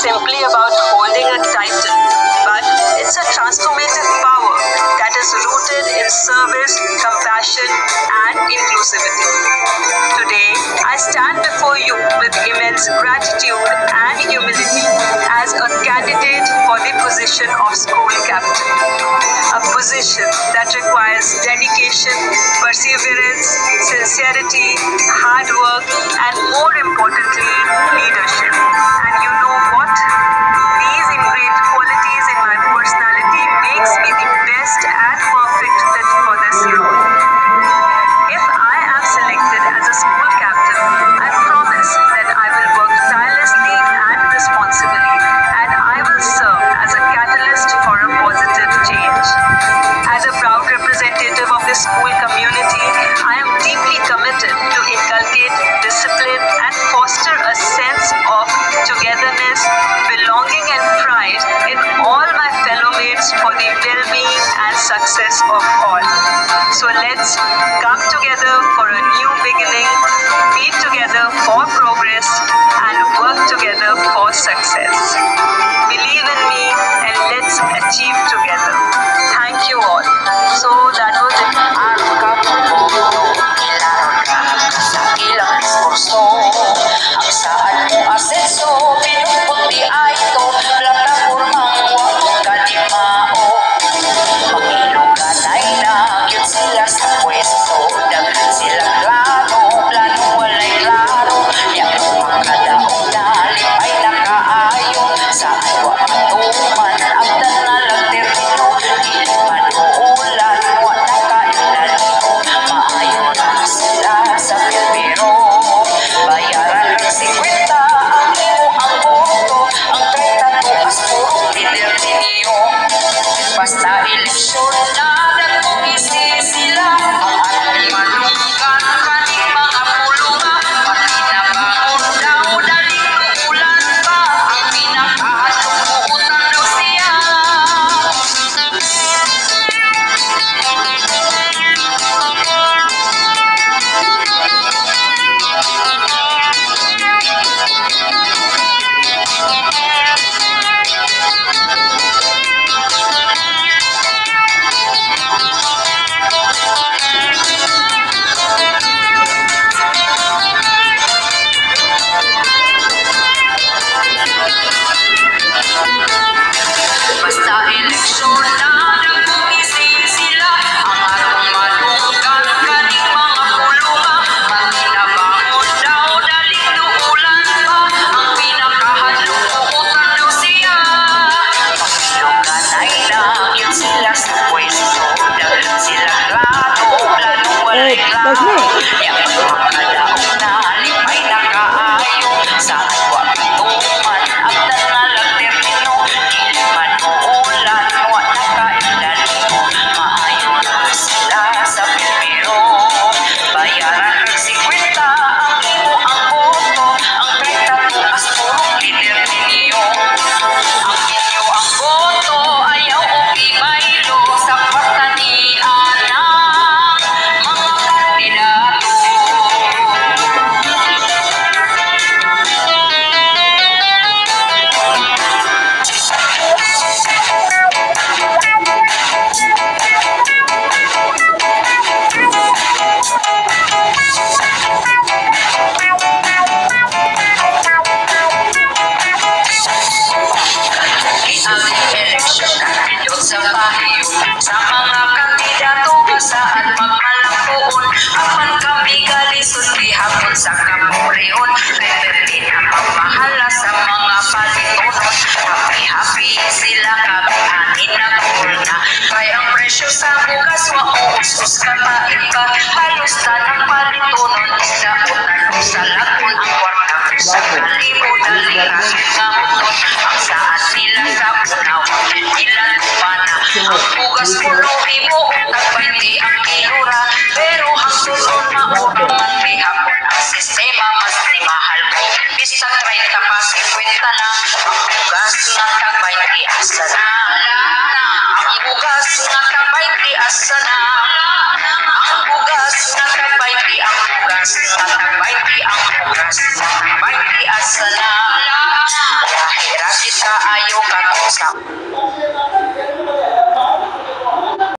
simply about holding a title, but it's a transformative power that is rooted in service, compassion, and inclusivity. Today, I stand before you with immense gratitude and humility as a candidate for the position of school captain. A position that requires dedication, perseverance, sincerity, hard work, and more importantly, leadership. And you know what? These ingrained qualities in my personality makes me the best and perfect fit for this role. If I am selected as a school captain, I promise that I will work tirelessly and responsibly, and I will serve as a catalyst for a positive change. As a proud representative of the school community, I am deeply committed to inculcate discipline and foster a sense of togetherness, belonging, and pride in all my fellow mates for the well-being and success of all. So let's come together for a new beginning, be together for progress, and work together for success. Believe in me and let's achieve together. Thank you all. So that was it. Ang saan mo asenso, pinuputi ay ito, platapormang wag kalimao. Pag-ilugan ay nagyot sila sa pwesto, daghan silang plano, plano walay klaro. Yang makadaong dalim ay nakaayo, saan wag matuman, abdan na lang termino. Dili man uulan, wag nakainalino, maayo na sila sa Pilbiro. Bayaran ng 50 ang imo ang boto, ang 30 tumas purong lider ninyo. Basta eleksyon na dagkong isisila, ang atong malunggan kaning mga pulunga. Pagkinabangon daw daling ulan pa, ang pinakaatong buutan daw siya. Basta eleksyon na dagkong isisila, ang atong malunggan kaning mga pulunga. Pagkinabangon daw daling ulan pa, ang pinakahadlong buutan daw siya. Pagkilugan ay nagyot sila sa pwesto, daghan silang plano, plano walay klaro. Yang makadaong dalim ay nakaayo, saan wag matuman, abdan na lang termino. Dili man uulan, wag nakainalino, maayo na sila sa Pilbiro. Bayaran ng 50 ang imo ang boto, ang 30 tumas purong lider ninyo. Ang inyo ang boto, ayaw o ibaylo sa patanian ng mga kandidato. Ang eleksyon kandidot sa bahiyo, sa mga kandidato saan magmalangkoon, apan kami galisod di hapon sa kamureon. Kay perdi na pagmahala sa mga palitonon, happy sila kami anin na kurna. Kaya ang presyo sa bugas mauusos katain pa, halos tanang palitonon isdaon na sa lagon ang kwarta sa kalibo daliran nga huton. Ang saan nila sa unaw, nila pana ang bugas puluhi mo, tagpaiti ang kilura, pero hangtulon maurungan di hapon ang sistema mas di mahal mo. Bisag 30 pa 50 na, ang bugas nga tagpaiti asa na. Ang bugas nga tagpaiti asa na. Ang bugas nga tagpaiti ang bugas nga tagpaiti ang bugas nga tagpaiti asa na. Dahil kaayo kag usa